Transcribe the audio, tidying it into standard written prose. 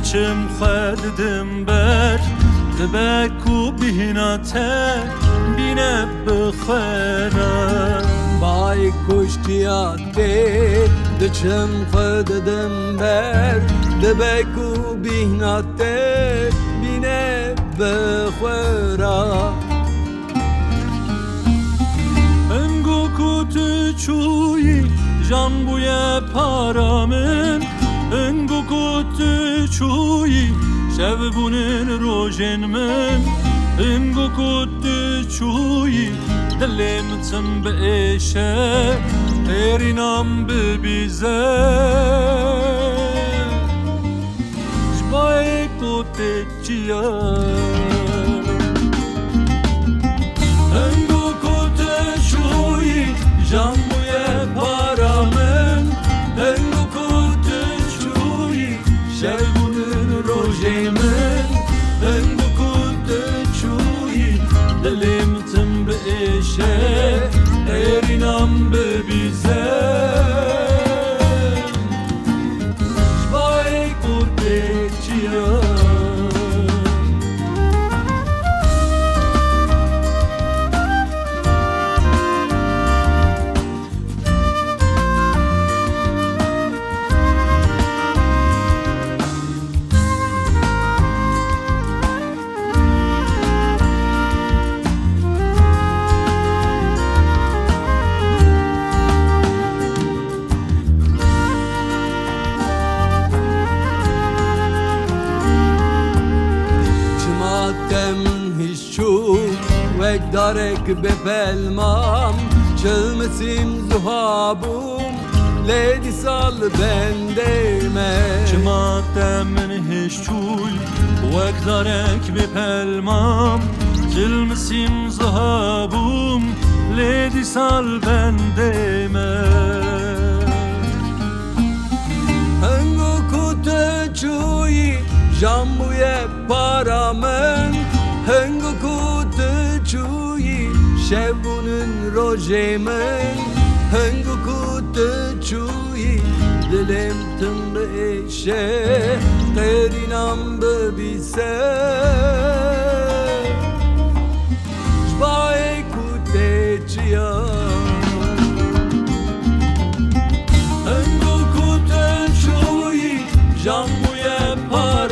دچم خددم بر دبکو بهیناته بینه بخوانم بای کشتیاته دچم خددم بر دبکو بهیناته بینه بخورا انگو کت چویی جان بوی پارامن انگو کت چویی شب بونن روژن من انگو کت چویی دلم تم بشه ترینام ببیزه جبای کت چیا جان بوی پارامن انگو کت چویی شبونن روژه من انگو کت چویی دلم تم بشه ایرینام ببیزه جبای کت چیا وک دارک بپلمام چلمسیم زهابوم لیدی سال بندیمه چماتم من هیچ چوی وک دارک بپلمام چلمسیم زهابوم لیدی سال بندیمه هنگو کت چویی جامبوی پارامن هنگو کت چویی شبونن روژه من هنگو کت چویی دلم تم بشه قرینم ببیسه جبای کت چیا هنگو کت چویی جامبوی پارامن